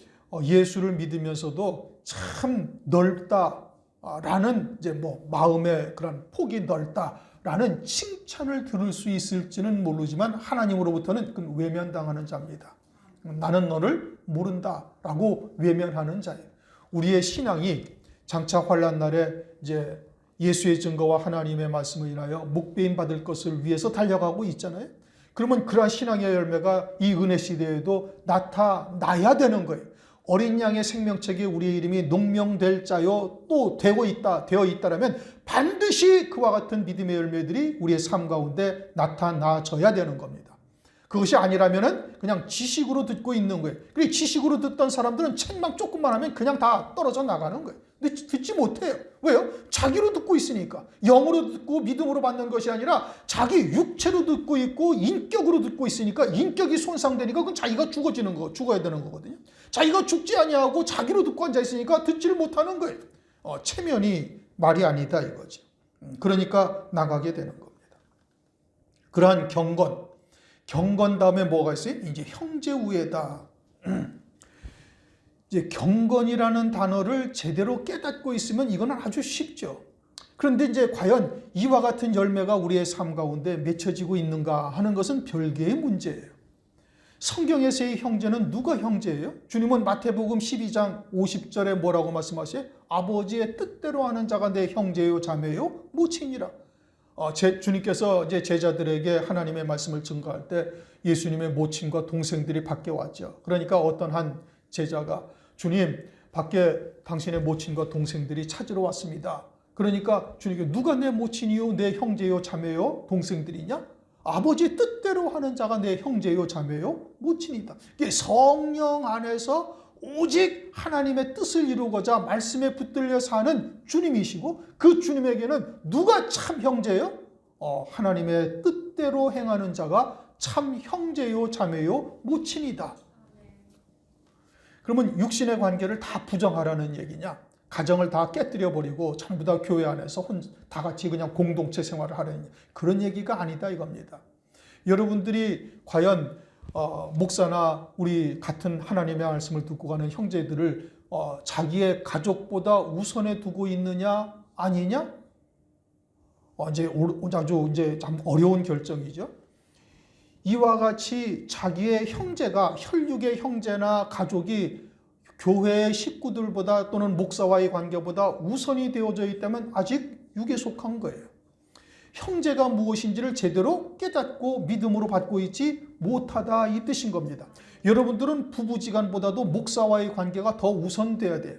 예수를 믿으면서도 참 넓다라는 이제 뭐 마음의 그런 폭이 넓다라는 칭찬을 들을 수 있을지는 모르지만 하나님으로부터는 그 외면당하는 자입니다. 나는 너를 모른다라고 외면하는 자예요. 우리의 신앙이 장차 환난 날에 이제 예수의 증거와 하나님의 말씀을 인하여 목배임 받을 것을 위해서 달려가고 있잖아요. 그러면 그러한 신앙의 열매가 이 은혜 시대에도 나타나야 되는 거예요. 어린 양의 생명책에 우리의 이름이 농명될 자요 또 되어 있다라면 반드시 그와 같은 믿음의 열매들이 우리의 삶 가운데 나타나져야 되는 겁니다. 그것이 아니라면은 그냥 지식으로 듣고 있는 거예요. 그리고 지식으로 듣던 사람들은 책만 조금만 하면 그냥 다 떨어져 나가는 거예요. 근데 듣지 못해요. 왜요? 자기로 듣고 있으니까. 영으로 듣고 믿음으로 받는 것이 아니라 자기 육체로 듣고 있고 인격으로 듣고 있으니까 인격이 손상되니까 그건 자기가 죽어야 되는 거거든요. 자기가 죽지 아니하고 자기로 듣고 앉아 있으니까 듣지를 못하는 거예요. 체면이 말이 아니다 이거죠. 그러니까 나가게 되는 겁니다. 그러한 경건 다음에 뭐가 있어요? 이제 형제 우애다. 이제 경건이라는 단어를 제대로 깨닫고 있으면 이거는 아주 쉽죠. 그런데 이제 과연 이와 같은 열매가 우리의 삶 가운데 맺혀지고 있는가 하는 것은 별개의 문제예요. 성경에서의 형제는 누가 형제예요? 주님은 마태복음 12장 50절에 뭐라고 말씀하세요? 아버지의 뜻대로 하는 자가 내 형제요 자매요 모친이라. 주님께서 이제 제자들에게 하나님의 말씀을 증거할 때 예수님의 모친과 동생들이 밖에 왔죠. 그러니까 어떤 한 제자가 주님 밖에 당신의 모친과 동생들이 찾으러 왔습니다. 그러니까 주님께 누가 내 모친이요 내 형제요 자매요 동생들이냐? 아버지 뜻대로 하는 자가 내 형제요 자매요 모친이다. 이게 성령 안에서 오직 하나님의 뜻을 이루고자 말씀에 붙들려 사는 주님이시고 그 주님에게는 누가 참 형제예요? 하나님의 뜻대로 행하는 자가 참 형제요 자매요 모친이다. 그러면 육신의 관계를 다 부정하라는 얘기냐? 가정을 다 깨뜨려 버리고 전부 다 교회 안에서 다 같이 그냥 공동체 생활을 하라는 그런 얘기가 아니다 이겁니다. 여러분들이 과연 목사나 우리 같은 하나님의 말씀을 듣고 가는 형제들을 자기의 가족보다 우선에 두고 있느냐 아니냐? 이제 참 어려운 결정이죠. 이와 같이 자기의 형제가 혈육의 형제나 가족이 교회의 식구들보다 또는 목사와의 관계보다 우선이 되어져 있다면 아직 육에 속한 거예요. 형제가 무엇인지를 제대로 깨닫고 믿음으로 받고 있지 못하다 이 뜻인 겁니다. 여러분들은 부부지간보다도 목사와의 관계가 더 우선돼야 돼요.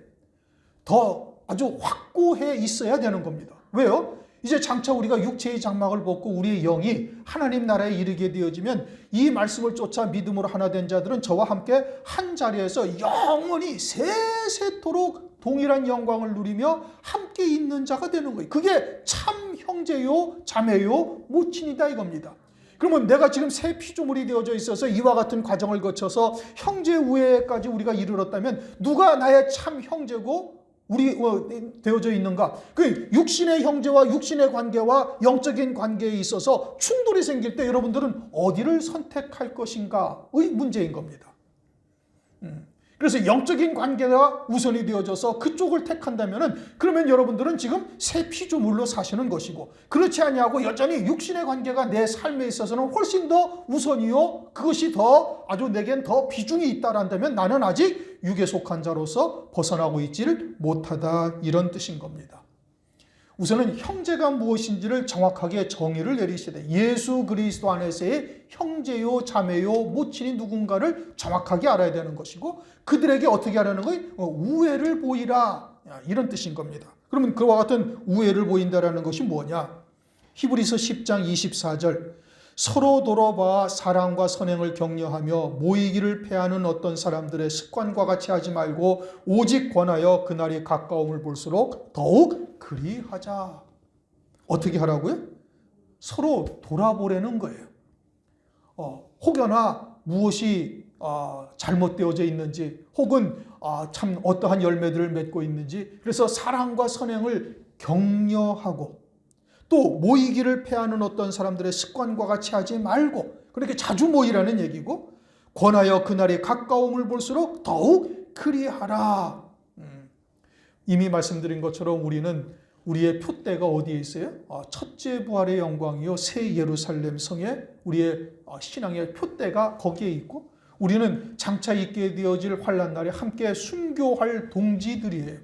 더 아주 확고해 있어야 되는 겁니다. 왜요? 이제 장차 우리가 육체의 장막을 벗고 우리의 영이 하나님 나라에 이르게 되어지면 이 말씀을 쫓아 믿음으로 하나 된 자들은 저와 함께 한 자리에서 영원히 세세토록 동일한 영광을 누리며 함께 있는 자가 되는 거예요. 그게 참 형제요 자매요 모친이다 이겁니다. 그러면 내가 지금 새 피조물이 되어져 있어서 이와 같은 과정을 거쳐서 형제 우애까지 우리가 이르렀다면 누가 나의 참 형제고 우리 되어져 있는가? 그 육신의 형제와 육신의 관계와 영적인 관계에 있어서 충돌이 생길 때 여러분들은 어디를 선택할 것인가의 문제인 겁니다. 그래서 영적인 관계가 우선이 되어져서 그쪽을 택한다면은 그러면 여러분들은 지금 새 피조물로 사시는 것이고 그렇지 아니하고 여전히 육신의 관계가 내 삶에 있어서는 훨씬 더 우선이요 그것이 더 아주 내겐 더 비중이 있다란다면 나는 아직 육에 속한 자로서 벗어나고 있지를 못하다 이런 뜻인 겁니다. 우선은 형제가 무엇인지를 정확하게 정의를 내리시되 예수 그리스도 안에서의 형제요 자매요 모친이 누군가를 정확하게 알아야 되는 것이고 그들에게 어떻게 하라는 거예요? 우애를 보이라 이런 뜻인 겁니다. 그러면 그와 같은 우애를 보인다라는 것이 뭐냐? 히브리서 10장 24절 서로 돌아봐 사랑과 선행을 격려하며 모이기를 패하는 어떤 사람들의 습관과 같이 하지 말고 오직 권하여 그날이 가까움을 볼수록 더욱 그리하자. 어떻게 하라고요? 서로 돌아보라는 거예요. 혹여나 무엇이 잘못되어져 있는지 혹은 참 어떠한 열매들을 맺고 있는지 그래서 사랑과 선행을 격려하고 또 모이기를 패하는 어떤 사람들의 습관과 같이 하지 말고, 그렇게 자주 모이라는 얘기고, 권하여 그날이 가까움을 볼수록 더욱 그리하라. 이미 말씀드린 것처럼 우리는 우리의 표대가 어디에 있어요? 첫째 부활의 영광이요 새 예루살렘 성에 우리의 신앙의 표대가 거기에 있고, 우리는 장차 있게 되어질 환난 날에 함께 순교할 동지들이에요.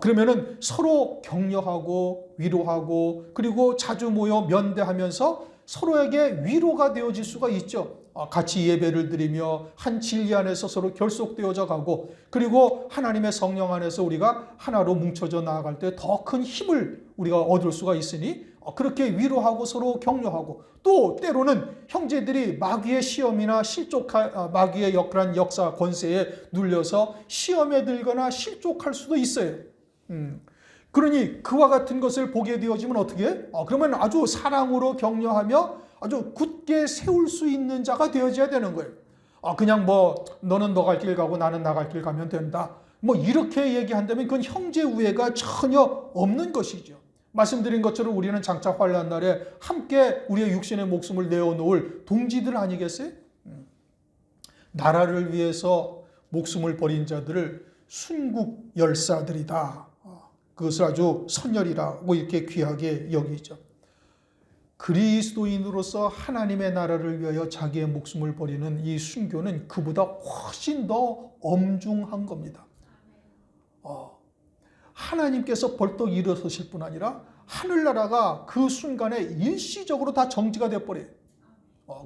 그러면은 서로 격려하고 위로하고, 그리고 자주 모여 면대하면서 서로에게 위로가 되어질 수가 있죠. 같이 예배를 드리며 한 진리 안에서 서로 결속되어져 가고, 그리고 하나님의 성령 안에서 우리가 하나로 뭉쳐져 나아갈 때 더 큰 힘을 우리가 얻을 수가 있으니, 그렇게 위로하고 서로 격려하고, 또 때로는 형제들이 마귀의 시험이나 마귀의 역할한 역사 권세에 눌려서 시험에 들거나 실족할 수도 있어요. 그러니 그와 같은 것을 보게 되어지면 어떻게 해? 그러면 아주 사랑으로 격려하며 아주 굳게 세울 수 있는 자가 되어져야 되는 거예요. 그냥 너는 너 갈 길 가고 나는 나 갈 길 가면 된다, 이렇게 얘기한다면 그건 형제 우애가 전혀 없는 것이죠. 말씀드린 것처럼 우리는 장차 환난 날에 함께 우리의 육신의 목숨을 내어놓을 동지들 아니겠어요? 나라를 위해서 목숨을 버린 자들을 순국 열사들이다. 그것을 아주 선열이라고 이렇게 귀하게 여기죠. 그리스도인으로서 하나님의 나라를 위하여 자기의 목숨을 버리는 이 순교는 그보다 훨씬 더 엄중한 겁니다. 하나님께서 벌떡 일어서실 뿐 아니라 하늘나라가 그 순간에 일시적으로 다 정지가 되어버려요.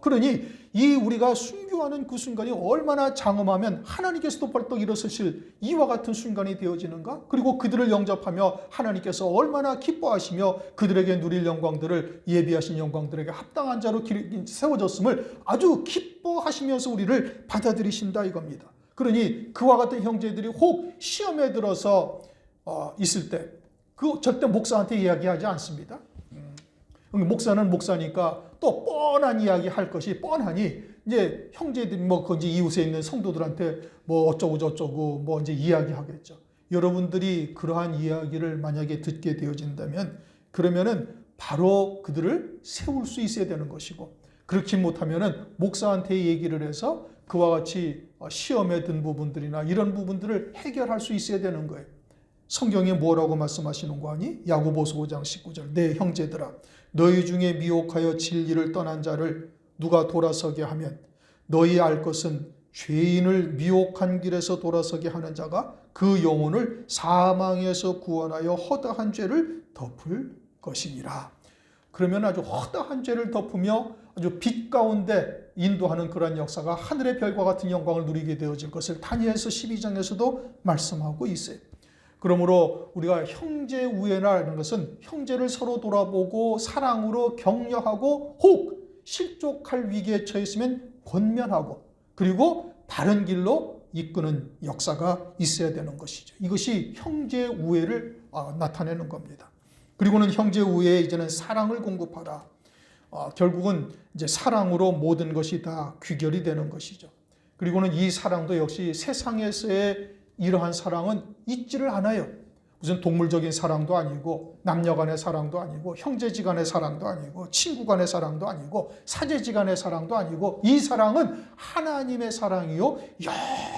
그러니 이 우리가 순교하는 그 순간이 얼마나 장엄하면 하나님께서도 벌떡 일어서실 이와 같은 순간이 되어지는가? 그리고 그들을 영접하며 하나님께서 얼마나 기뻐하시며 그들에게 누릴 영광들을, 예비하신 영광들에게 합당한 자로 세워졌음을 아주 기뻐하시면서 우리를 받아들이신다 이겁니다. 그러니 그와 같은 형제들이 혹 시험에 들어서 있을 때 그 절대 목사한테 이야기하지 않습니다. 목사는 목사니까 또 뻔한 이야기 할 것이 뻔하니 이제 형제들이 이제 이웃에 있는 성도들한테 어쩌고 저쩌고 이제 이야기하겠죠. 여러분들이 그러한 이야기를 만약에 듣게 되어진다면 그러면은 바로 그들을 세울 수 있어야 되는 것이고, 그렇지 못하면은 목사한테 얘기를 해서 그와 같이 시험에 든 부분들이나 이런 부분들을 해결할 수 있어야 되는 거예요. 성경에 뭐라고 말씀하시는 거 아니? 야고보서 5장 19절. 내 형제들아, 너희 중에 미혹하여 진리를 떠난 자를 누가 돌아서게 하면 너희 알 것은 죄인을 미혹한 길에서 돌아서게 하는 자가 그 영혼을 사망에서 구원하여 허다한 죄를 덮을 것이니라. 그러면 아주 허다한 죄를 덮으며 아주 빛 가운데 인도하는 그러한 역사가 하늘의 별과 같은 영광을 누리게 되어질 것을 다니엘서 12장에서도 말씀하고 있어요. 그러므로 우리가 형제 우애라는 것은 형제를 서로 돌아보고 사랑으로 격려하고, 혹 실족할 위기에 처했으면 권면하고, 그리고 바른 길로 이끄는 역사가 있어야 되는 것이죠. 이것이 형제 우애를 나타내는 겁니다. 그리고는 형제 우애에 이제는 사랑을 공급하라. 결국은 이제 사랑으로 모든 것이 다 귀결이 되는 것이죠. 그리고는 이 사랑도 역시 세상에서의 이러한 사랑은 있지를 않아요. 무슨 동물적인 사랑도 아니고, 남녀 간의 사랑도 아니고, 형제지간의 사랑도 아니고, 친구 간의 사랑도 아니고, 사제지간의 사랑도 아니고, 이 사랑은 하나님의 사랑이요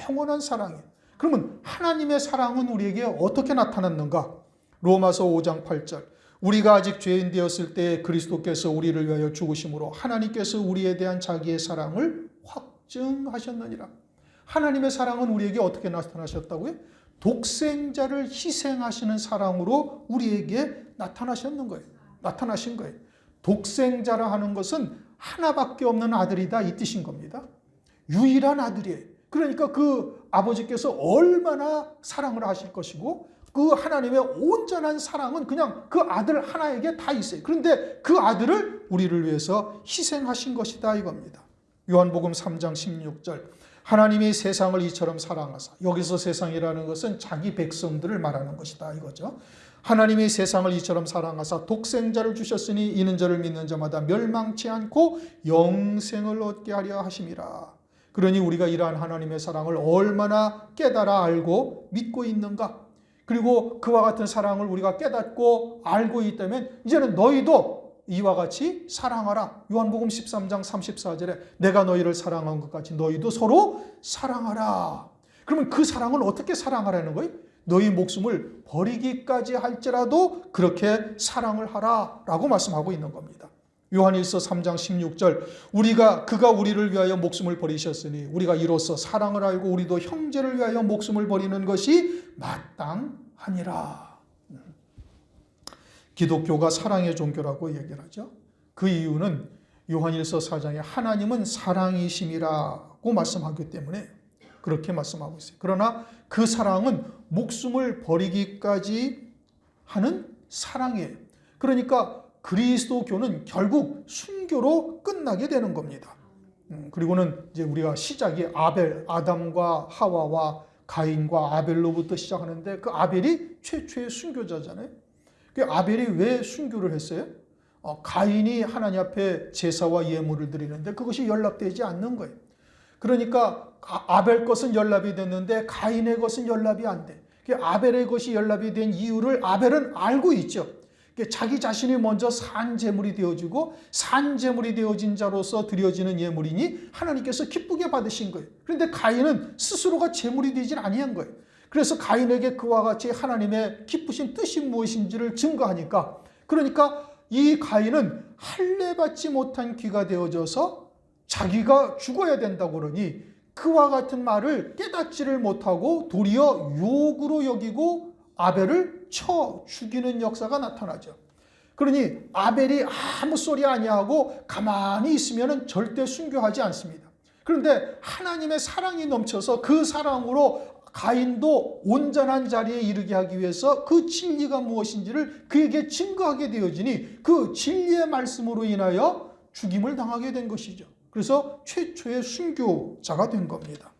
영원한 사랑이에요. 그러면 하나님의 사랑은 우리에게 어떻게 나타났는가? 로마서 5장 8절. 우리가 아직 죄인 되었을 때 그리스도께서 우리를 위하여 죽으심으로 하나님께서 우리에 대한 자기의 사랑을 확증하셨느니라. 하나님의 사랑은 우리에게 어떻게 나타나셨다고요? 독생자를 희생하시는 사랑으로 우리에게 나타나신 거예요. 독생자라 하는 것은 하나밖에 없는 아들이다 이 뜻인 겁니다. 유일한 아들이에요. 그러니까 그 아버지께서 얼마나 사랑을 하실 것이고, 그 하나님의 온전한 사랑은 그냥 그 아들 하나에게 다 있어요. 그런데 그 아들을 우리를 위해서 희생하신 것이다 이겁니다. 요한복음 3장 16절. 하나님이 세상을 이처럼 사랑하사, 여기서 세상이라는 것은 자기 백성들을 말하는 것이다 이거죠. 하나님이 세상을 이처럼 사랑하사 독생자를 주셨으니 이는 저를 믿는 자마다 멸망치 않고 영생을 얻게 하려 하심이라. 그러니 우리가 이러한 하나님의 사랑을 얼마나 깨달아 알고 믿고 있는가? 그리고 그와 같은 사랑을 우리가 깨닫고 알고 있다면 이제는 너희도 이와 같이 사랑하라. 요한복음 13장 34절에 내가 너희를 사랑한 것 같이 너희도 서로 사랑하라. 그러면 그 사랑은 어떻게 사랑하라는 거예요? 너희 목숨을 버리기까지 할지라도 그렇게 사랑을 하라라고 말씀하고 있는 겁니다. 요한일서 3장 16절 그가 우리를 위하여 목숨을 버리셨으니 우리가 이로써 사랑을 알고 우리도 형제를 위하여 목숨을 버리는 것이 마땅하니라. 기독교가 사랑의 종교라고 얘기를 하죠. 그 이유는 요한일서 4장에 하나님은 사랑이심이라고 말씀하기 때문에 그렇게 말씀하고 있어요. 그러나 그 사랑은 목숨을 버리기까지 하는 사랑이에요. 그러니까 그리스도교는 결국 순교로 끝나게 되는 겁니다. 그리고는 이제 우리가 시작이 아담과 하와와 가인과 아벨로부터 시작하는데 그 아벨이 최초의 순교자잖아요. 그 아벨이 왜 순교를 했어요? 가인이 하나님 앞에 제사와 예물을 드리는데 그것이 연락되지 않는 거예요. 그러니까 아벨 것은 연락이 됐는데 가인의 것은 연락이 안 돼. 아벨의 것이 연락이 된 이유를 아벨은 알고 있죠. 자기 자신이 먼저 산제물이 되어지고 산제물이 되어진 자로서 드려지는 예물이니 하나님께서 기쁘게 받으신 거예요. 그런데 가인은 스스로가 제물이 되질 아니한 거예요. 그래서 가인에게 그와 같이 하나님의 기쁘신 뜻이 무엇인지를 증거하니까 그러니까 이 가인은 할례받지 못한 귀가 되어져서 자기가 죽어야 된다고 그러니 그와 같은 말을 깨닫지를 못하고 도리어 욕으로 여기고 아벨을 쳐 죽이는 역사가 나타나죠. 그러니 아벨이 아무 소리 아니하고 가만히 있으면 절대 순교하지 않습니다. 그런데 하나님의 사랑이 넘쳐서 그 사랑으로 가인도 온전한 자리에 이르게 하기 위해서 그 진리가 무엇인지를 그에게 증거하게 되어지니 그 진리의 말씀으로 인하여 죽임을 당하게 된 것이죠. 그래서 최초의 순교자가 된 겁니다.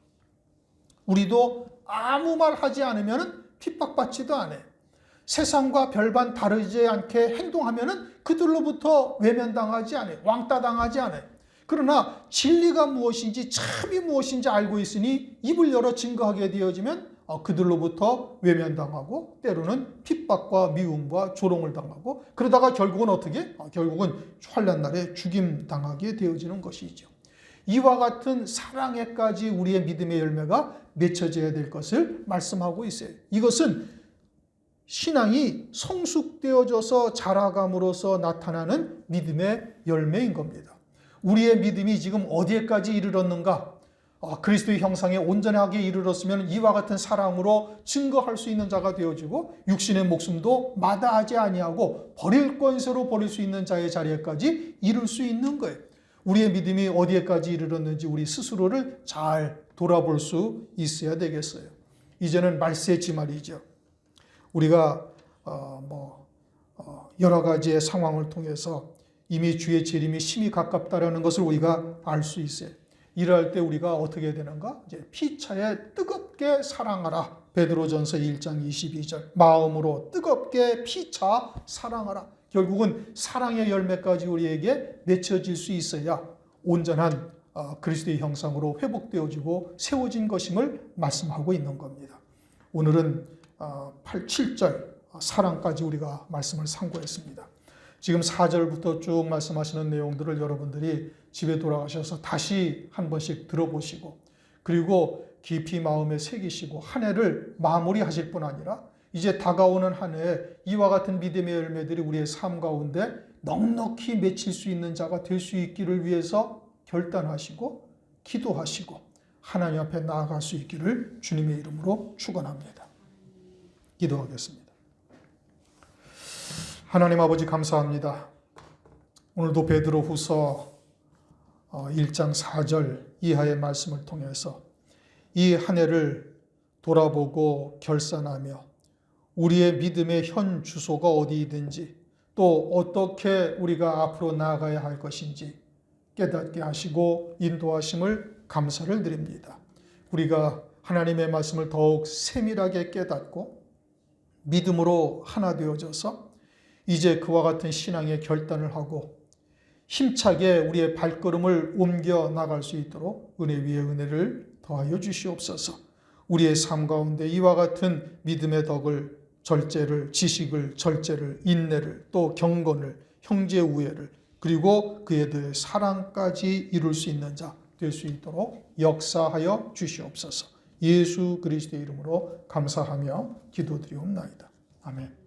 우리도 아무 말 하지 않으면 핍박받지도 않아요. 세상과 별반 다르지 않게 행동하면 그들로부터 외면당하지 않아요. 왕따당하지 않아요. 그러나 진리가 무엇인지 참이 무엇인지 알고 있으니 입을 열어 증거하게 되어지면 그들로부터 외면당하고 때로는 핍박과 미움과 조롱을 당하고 그러다가 결국은 어떻게? 결국은 환난 날에 죽임당하게 되어지는 것이죠. 이와 같은 사랑에까지 우리의 믿음의 열매가 맺혀져야 될 것을 말씀하고 있어요. 이것은 신앙이 성숙되어져서 자라감으로써 나타나는 믿음의 열매인 겁니다. 우리의 믿음이 지금 어디에까지 이르렀는가? 그리스도의 형상에 온전하게 이르렀으면 이와 같은 사랑으로 증거할 수 있는 자가 되어지고 육신의 목숨도 마다하지 아니하고 버릴 권세로 버릴 수 있는 자의 자리에까지 이룰 수 있는 거예요. 우리의 믿음이 어디에까지 이르렀는지 우리 스스로를 잘 돌아볼 수 있어야 되겠어요. 이제는 말세지 말이죠. 우리가 여러 가지의 상황을 통해서 이미 주의 재림이 심히 가깝다라는 것을 우리가 알 수 있어요. 이럴 때 우리가 어떻게 해야 되는가? 이제 피차에 뜨겁게 사랑하라. 베드로전서 1장 22절. 마음으로 뜨겁게 피차 사랑하라. 결국은 사랑의 열매까지 우리에게 맺혀질 수 있어야 온전한 그리스도의 형상으로 회복되어지고 세워진 것임을 말씀하고 있는 겁니다. 오늘은 7절 사랑까지 우리가 말씀을 상고했습니다. 지금 4절부터 쭉 말씀하시는 내용들을 여러분들이 집에 돌아가셔서 다시 한 번씩 들어보시고 그리고 깊이 마음에 새기시고 한 해를 마무리하실 뿐 아니라 이제 다가오는 한 해에 이와 같은 믿음의 열매들이 우리의 삶 가운데 넉넉히 맺힐 수 있는 자가 될 수 있기를 위해서 결단하시고 기도하시고 하나님 앞에 나아갈 수 있기를 주님의 이름으로 축원합니다. 기도하겠습니다. 하나님 아버지 감사합니다. 오늘도 베드로후서 1장 4절 이하의 말씀을 통해서 이 한 해를 돌아보고 결산하며 우리의 믿음의 현 주소가 어디이든지 또 어떻게 우리가 앞으로 나아가야 할 것인지 깨닫게 하시고 인도하심을 감사를 드립니다. 우리가 하나님의 말씀을 더욱 세밀하게 깨닫고 믿음으로 하나 되어져서 이제 그와 같은 신앙의 결단을 하고 힘차게 우리의 발걸음을 옮겨 나갈 수 있도록 은혜 위에 은혜를 더하여 주시옵소서. 우리의 삶 가운데 이와 같은 믿음의 덕을, 절제를, 지식을, 절제를, 인내를, 또 경건을, 형제 우애를, 그리고 그에 대해 사랑까지 이룰 수 있는 자 될 수 있도록 역사하여 주시옵소서. 예수 그리스도의 이름으로 감사하며 기도드리옵나이다. 아멘.